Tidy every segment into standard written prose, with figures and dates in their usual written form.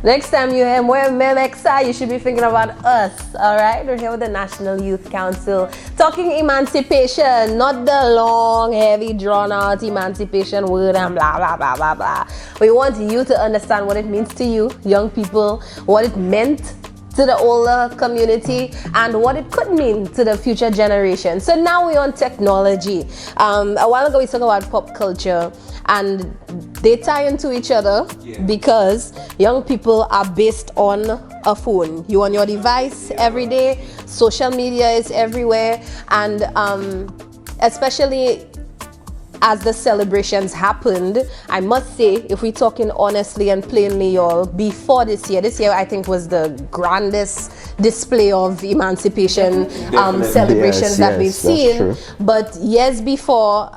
Next time you hear Mwen Menm Ek Sa, you should be thinking about us, all right? We're here with the National Youth Council talking emancipation, not the long, heavy, drawn-out emancipation word and blah, blah, blah, blah, blah. We want you to understand what it means to you, young people, what it meant to the older community, and what it could mean to the future generation. So now we're on technology. A while ago we talked about pop culture, and they tie into each other because young people are based on a phone. You on your device every day, social media is everywhere, and especially as the celebrations happened, I must say, if we're talking honestly and plainly, y'all, before this year I think was the grandest display of emancipation celebrations that we've seen. But years before,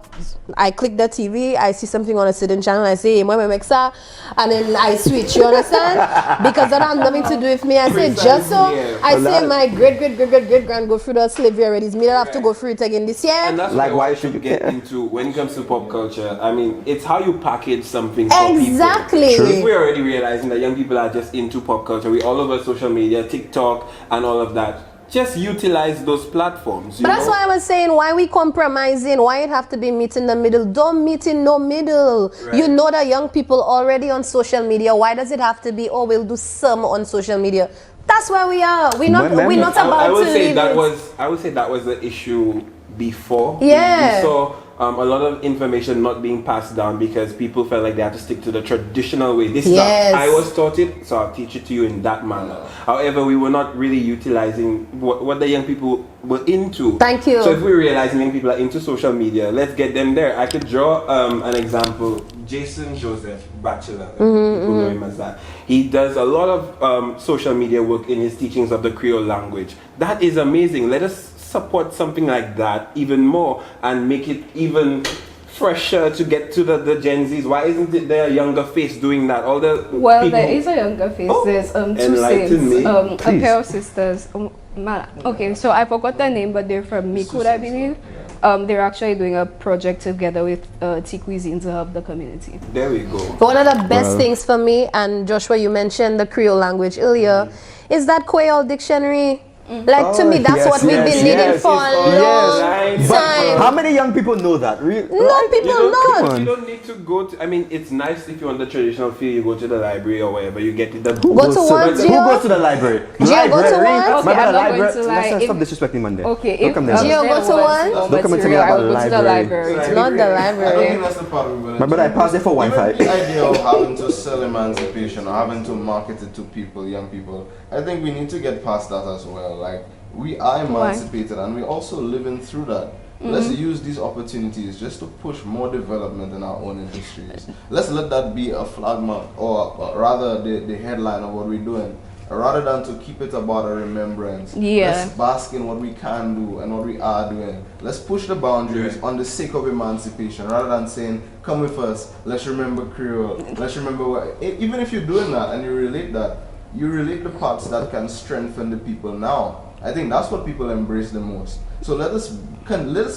I click the TV, I see something on a certain channel, I say, Mwen Menm Ek Sa, and then I switch, you understand? Because that has nothing to do with me. I say, just so I say my great-great-great-great-great-grand go through the slavery already. It's me that have to go through it again this year. And that's like why should you get into, when it comes to pop culture, I mean, it's how you package something for people. Exactly. If we're already realizing that young people are just into pop culture, we all over social media, TikTok, and all of that. Just utilize those platforms. But that's why I was saying, why we compromising? Why it have to be meet in the middle? Don't meet in no middle. Right. You know that young people already on social media. Why does it have to be, oh, we'll do some on social media? That's where we are. We're not about I would to say leave that it. I would say that was the issue before. Yeah. We saw a lot of information not being passed down because people felt like they had to stick to the traditional way. This stuff, I was taught it, so I'll teach it to you in that manner. However, we were not really utilizing what the young people were into. Thank you. So if we're realizing young people are into social media, let's get them there. I could draw an example. Jason Joseph, bachelor, people know him as that. He does a lot of social media work in his teachings of the Creole language. That is amazing. Let us support something like that even more and make it even fresher to get to the Gen Zs. Why isn't it there a younger face doing that? All the there is a younger face. There's two saints, a pair of sisters. Okay, so I forgot their name, but they're from Mikud, I believe. They're actually doing a project together with Tea Cuisine to help the community. There we go. One of the best things for me, and Joshua, you mentioned the Creole language earlier, is that Creole dictionary. Like to me, that's what we've been needing for a long time. How many young people know that? No, people not. You don't need to go to. I mean, it's nice if you want the traditional feel. You go to the library or whatever. You get it. Who goes to the library? Gio, go to one. Okay, I'm not going to lie. Let's stop disrespecting Monday. Okay, if Gio, go to one. Don't come and tell me about the library. It's not the library. I don't think that's the problem. But I paused it for Wi-Fi. The idea of having to sell emancipation or having to market it to people, young people, I think we need to get past that as well. Like, we are emancipated and we're also living through that. Let's use these opportunities just to push more development in our own industries. Let's let that be a flag mark, or rather the headline of what we're doing, rather than to keep it about a remembrance. Let's bask in what we can do and what we are doing. Let's push the boundaries on the sake of emancipation, rather than saying, come with us, let's remember Creole, let's remember what, even if you're doing that and you relate the parts that can strengthen the people now. I think that's what people embrace the most. So let us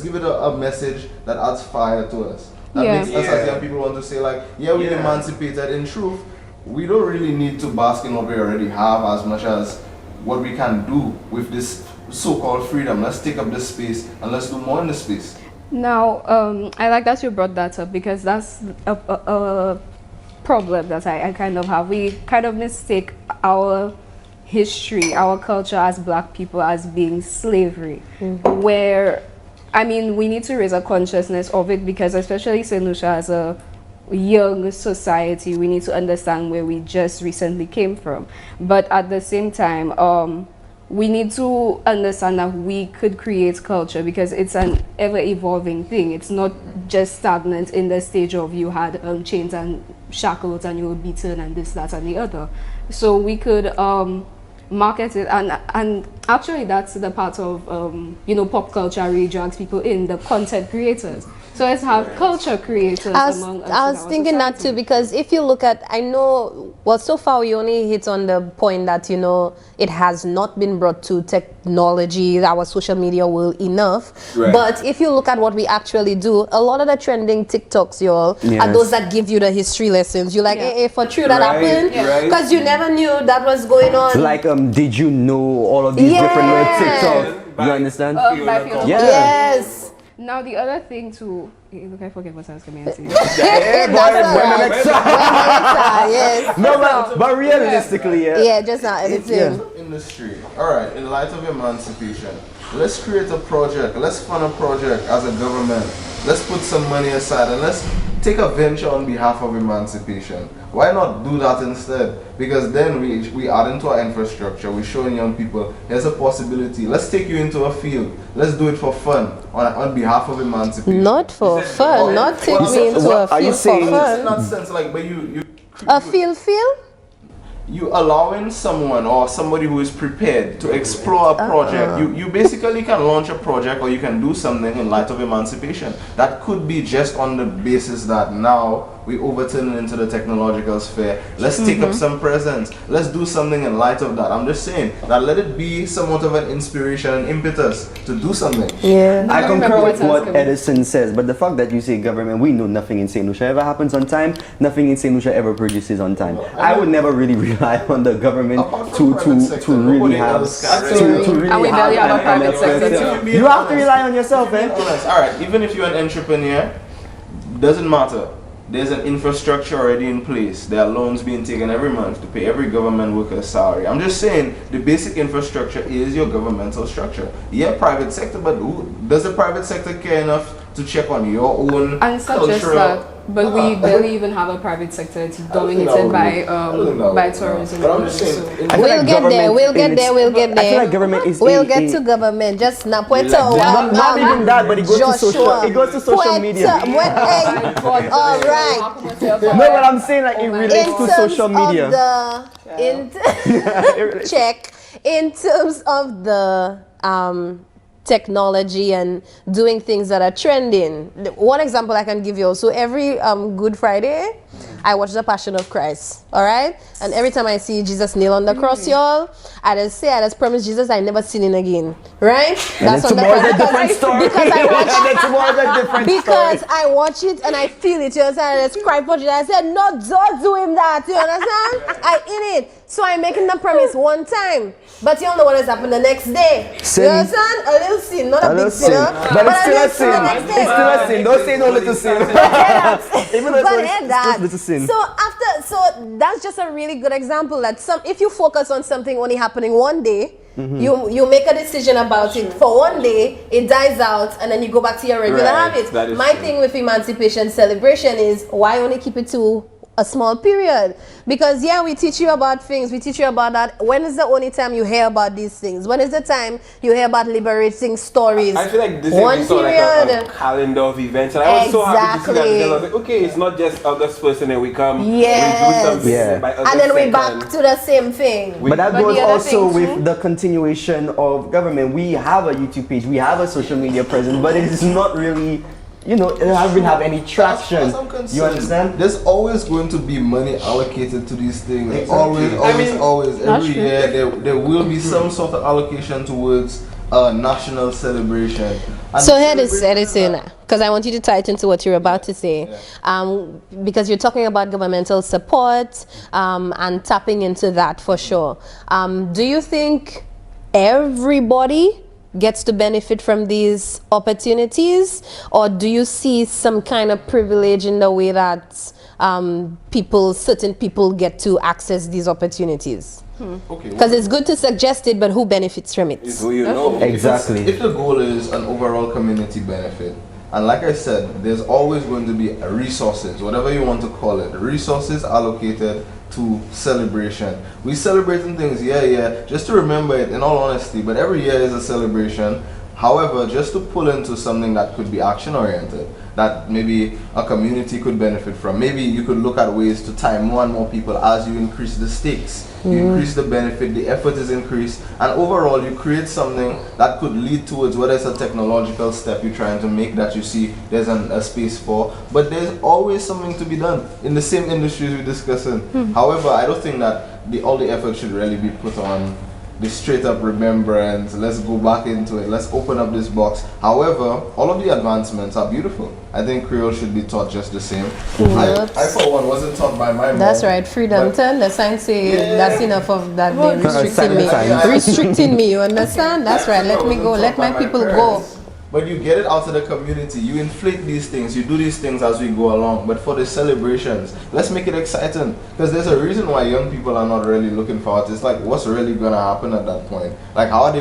give it a message that adds fire to us. That makes us as young people want to say like, we're emancipated. In truth, we don't really need to bask in what we already have as much as what we can do with this so-called freedom. Let's take up this space and let's do more in the space. Now, I like that you brought that up because that's a problem that I kind of have. We kind of mistake our history, our culture as black people as being slavery, where, I mean, we need to raise a consciousness of it because especially St. Lucia as a young society, we need to understand where we just recently came from. But at the same time, we need to understand that we could create culture because it's an ever-evolving thing. It's not just stagnant in the stage of you had chains and shackles and you were beaten and this, that, and the other. So we could market it and actually that's the part of pop culture really drags people in, the content creators. So let's have culture creators among us. I was thinking that too, because if you look at, I know, well, so far we only hit on the point that, it has not been brought to technology, our social media world enough. Right. But if you look at what we actually do, a lot of the trending TikToks, y'all, are those that give you the history lessons. You're like, hey, for true that happened? Because you never knew that was going on. Like, did you know all of these different little TikTok? You understand? Yes. Now the other thing too, look, I forget what I was going to say. Yeah, Mwen Menm Ek Sa. Yes. No, but realistically, Yeah, just not editing. Industry. All right. In light of emancipation, let's create a project. Let's fund a project as a government. Let's put some money aside and let's take a venture on behalf of emancipation. Why not do that instead? Because then we add into our infrastructure, we're showing young people, here's a possibility. Let's take you into a field. Let's do it for fun on behalf of emancipation. Not for fun, not take me into a field for fun. In that sense, like, but a field? You allowing someone or somebody who is prepared to explore a project. You basically can launch a project or you can do something in light of emancipation. That could be just on the basis that now we overturn it into the technological sphere. Let's take up some presence. Let's do something in light of that. I'm just saying that let it be somewhat of an inspiration and impetus to do something. Yeah. I concur with what Eddison says, but the fact that you say government, we know nothing in St. Lucia ever happens on time, nothing in St. Lucia ever produces on time. I would never really rely on the government to really have and we barely have a private sector too. You have to rely on yourself, eh? Alright, even if you're an entrepreneur, doesn't matter. There's an infrastructure already in place. There are loans being taken every month to pay every government worker's salary. I'm just saying the basic infrastructure is your governmental structure. Yeah, private sector, but does the private sector care enough to check on your own and such as that? But we barely even have a private sector. It's dominated by tourism. But I'm just saying, We'll get there. I feel like government is We'll get to government. Just not Puerto. Not even that, but it goes to social. It goes to social media. All right. No, but I'm saying like it relates to social media. In terms of the technology and doing things that are trending. One example I can give you also, every Good Friday, I watch the Passion of Christ, all right? And every time I see Jesus nailed on the cross, y'all, I just promise Jesus I never sin him again, right? That's on the different story. Because I watch because I watch it and I feel it, you understand? I just cry for Jesus. I said, no, don't do him that, you understand? I in it. So I'm making the promise one time, but you don't know what has happened the next day. Sin. You understand? A little sin, not a big sin. But it's still a sin. It's still a sin. Don't say no little sin. Even though it's little sin. So that's just a really good example that if you focus on something only happening one day, you make a decision about it for one day, it dies out, and then you go back to your regular habits. My thing with emancipation celebration is why only keep it to a small period? Because we teach you about things, we teach you about that. When is the only time you hear about these things? When is the time you hear about liberating stories? I feel like this one is like a calendar of events, and I was so happy to see that because I was like, okay, it's not just August 1st and then we come, we do something by August and then 2nd. we back to the same thing. But that goes also with the continuation of government. We have a YouTube page, we have a social media presence, but it is not really, it hasn't have any traction. You understand? There's always going to be money allocated to these things. Exactly. Always. Every year there will be some sort of allocation towards national celebration. And so here is Eddison, because I want you to tie it into what you're about to say. Because you're talking about governmental support and tapping into that for sure. Do you think everybody gets to benefit from these opportunities, or do you see some kind of privilege in the way that certain people get to access these opportunities? Because it's good to suggest it, but who benefits from it? It's who you know. Exactly. If the goal is an overall community benefit, and like I said, there's always going to be resources, whatever you want to call it, resources allocated to celebration. We celebrating things, just to remember it in all honesty, but every year is a celebration. However, just to pull into something that could be action oriented, that maybe a community could benefit from. Maybe you could look at ways to tie more and more people as you increase the stakes. You increase the benefit, the effort is increased, and overall you create something that could lead towards whether it's a technological step you're trying to make that you see there's a space for, but there's always something to be done in the same industries we're discussing. However, I don't think that all the effort should really be put on the straight up remembrance, let's go back into it, let's open up this box. However, all of the advancements are beautiful. I think Creole should be taught just the same. I for one wasn't taught by my mom. That's right, freedom. Turn the sign say that's enough of that being restricting me. Restricting me, you understand? That's right, let me go, let my people go. But you get it out of the community, you inflate these things, you do these things as we go along. But for the celebrations, let's make it exciting. Because there's a reason why young people are not really looking forward to it. It's like, what's really going to happen at that point? Like, how are they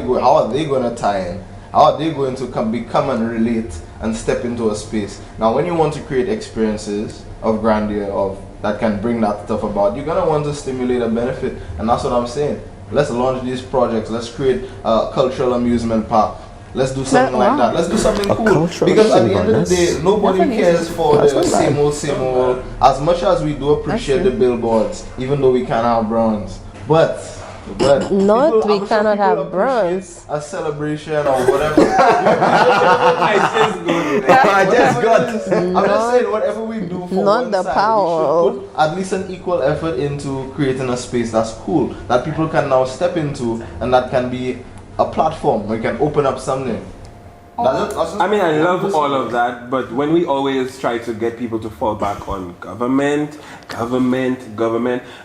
going to tie in? How are they going to become and relate and step into a space? Now, when you want to create experiences of grandeur, that can bring that stuff about, you're going to want to stimulate a benefit. And that's what I'm saying. Let's launch these projects. Let's create a cultural amusement park. Let's do something like that. Let's do something cool. Because at the end of the day, nobody cares for the same old. As much as we do appreciate the billboards, even though we can't have bronze. But not we cannot have bronze. A celebration or whatever. I just got. I'm just saying, whatever we do for not one the side, power. we should put at least an equal effort into creating a space that's cool, that people can now step into, and that can be a platform where you can open up something. I mean, I love all of that, but when we always try to get people to fall back on government,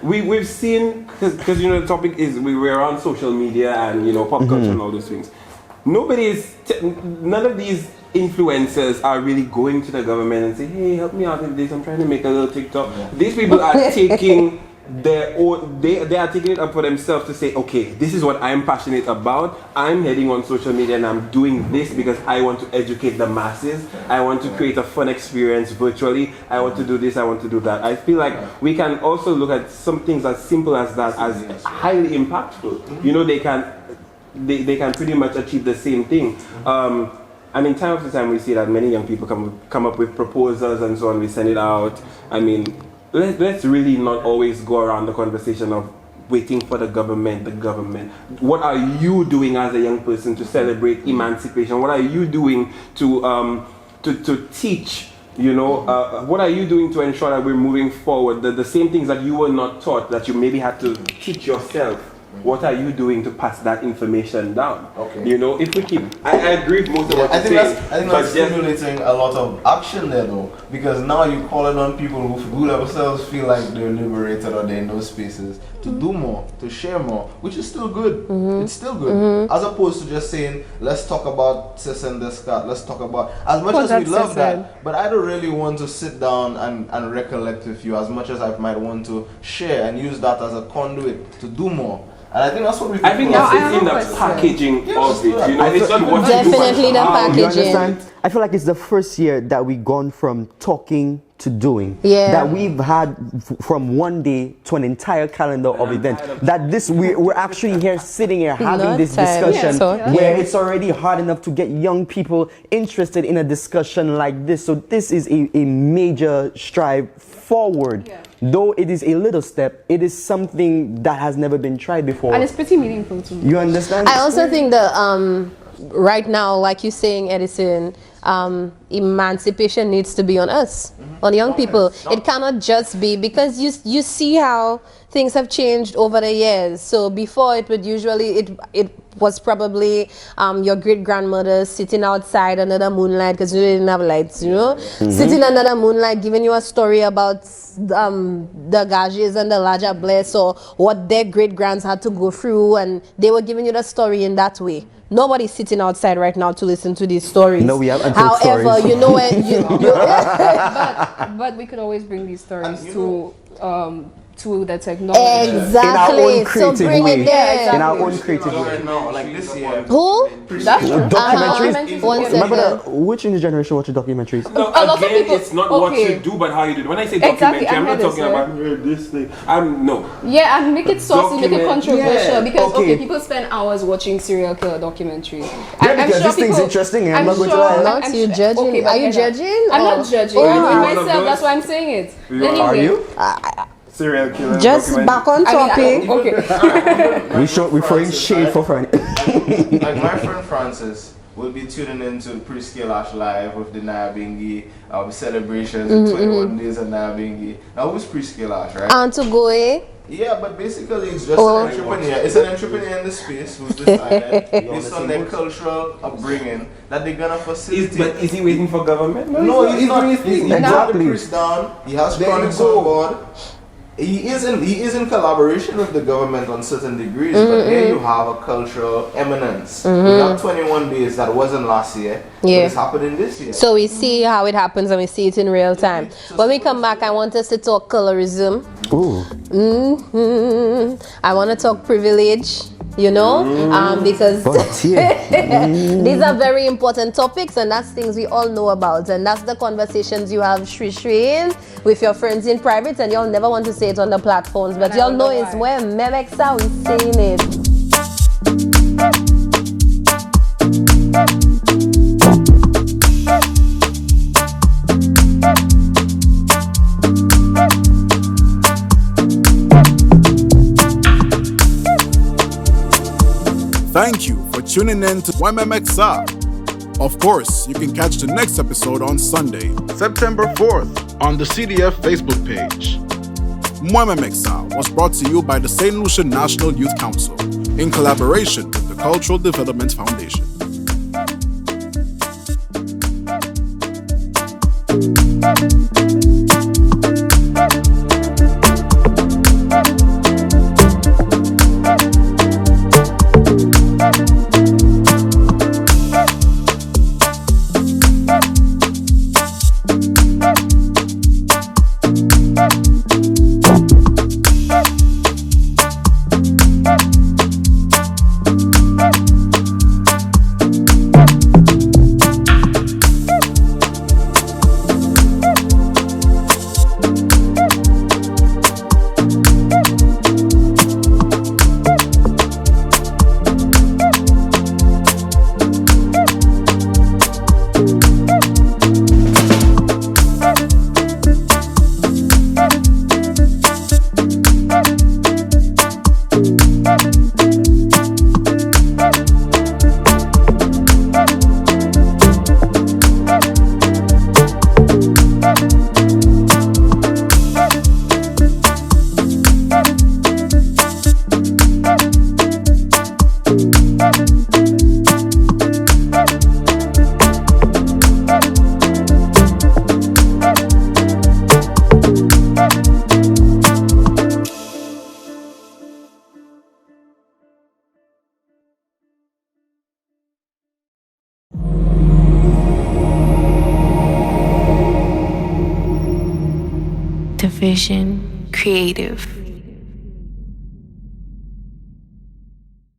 we've seen, because you know the topic is we're on social media and you know pop culture and all those things. None of these influencers are really going to the government and say, hey, help me out with this, I'm trying to make a little TikTok. These people are taking they are taking it up for themselves to say, okay, this is what I'm passionate about. I'm heading on social media and I'm doing this because I want to educate the masses. I want to create a fun experience virtually. I want to do this, I want to do that. I feel like we can also look at some things as simple as that as highly impactful. You know, they can pretty much achieve the same thing. I mean, time after time we see that many young people come up with proposals and so on. We send it out. I mean, let's really not always go around the conversation of waiting for the government. What are you doing as a young person to celebrate emancipation? What are you doing to teach? You know, what are you doing to ensure that we're moving forward? The same things that you were not taught, that you maybe had to teach yourself. What are you doing to pass that information down? Okay. You know, if we keep, I agree with most of what you're saying. I think that's stimulating a lot of action there, though, because now you're calling on people who themselves feel like they're liberated or they're in those spaces to do more, to share more, which is still good. It's still good, as opposed to just saying, let's talk about Sis and Descartes, let's talk about, as much as we love that, but I don't really want to sit down and recollect with you as much as I might want to share and use that as a conduit to do more. And I think that's what we. I think it's in the packaging of it. You know, it's not what definitely the packaging. I feel like it's the first year that we've gone from talking to doing. Yeah. That we've had from one day to an entire calendar of events. That we're actually here sitting here having this discussion where it's already hard enough to get young people interested in a discussion like this. So this is a major stride forward. Yeah. Though it is a little step, it is something that has never been tried before. And it's pretty meaningful too. You understand? I also think that right now, like you're saying, Eddison, emancipation needs to be on us, on young people. It cannot just be, because you see how things have changed over the years. So before, it would usually, it was probably your great-grandmother sitting outside under the moonlight, because you didn't have lights, you know? Sitting under the moonlight, giving you a story about the Gages and the Laja Bless, or what their great-grands had to go through, and they were giving you the story in that way. Nobody's sitting outside right now to listen to these stories. No, we have however stories. You know when but we could always bring these stories to to the technology. Exactly. In our own So creative bring way. it there. In our own creative way. Right now, like this year. Who? That's true. Documentaries. One Remember second. which in the generation watch documentaries? No, A lot of again, people- it's not what okay. you do, but how you do it. When I say Exactly, documentary, I'm I not heard talking this, about this thing. I'm no. Yeah, and make it saucy, make it Document- controversial yeah, because okay. people spend hours watching serial killer documentaries. Yeah, because this thing's interesting and I'm not going to lie. Not you judging. but Are you head up. judging? I'm or- not judging. Oh, I'm doing one of myself. those? That's why I'm saying it. You are. Are you? Serial killer. Just documentary. back on topic. Okay. We're throwing shade for Frank. Like my friend Francis will be tuning into Prescale Ash Live with the Nyabingi celebrations, 21 days of Nyabingi. Now who's Prescale Ash, right? And to go, eh? Yeah, but basically it's just Oh. an entrepreneur. It's an entrepreneur in the space who's decided based on their cultural upbringing that they're gonna facilitate. But is he waiting for government? No, he's not. He's doing his thing. not the Exactly. priest down. He has There you chronics go. on board. He is in collaboration with the government on certain degrees, but here you have a cultural eminence. We have 21 days that wasn't last year, but Yeah. it's happening this year. So we see how it happens and we see it in real time. When we come back, I want us to talk colorism. Ooh. I want to talk privilege, you know, because Volunteer. these are very important topics and that's things we all know about. And that's the conversations you have shri with your friends in private and y'all never want to say it on the platforms. But y'all know it's Mwen Menm Ek Sa, we saying it. Thank you for tuning in to Mwen Menm Ek Sa. Of course, you can catch the next episode on Sunday, September 4th, on the CDF Facebook page. Mwen Menm Ek Sa was brought to you by the St. Lucia National Youth Council in collaboration with the Cultural Development Foundation. Division Creative.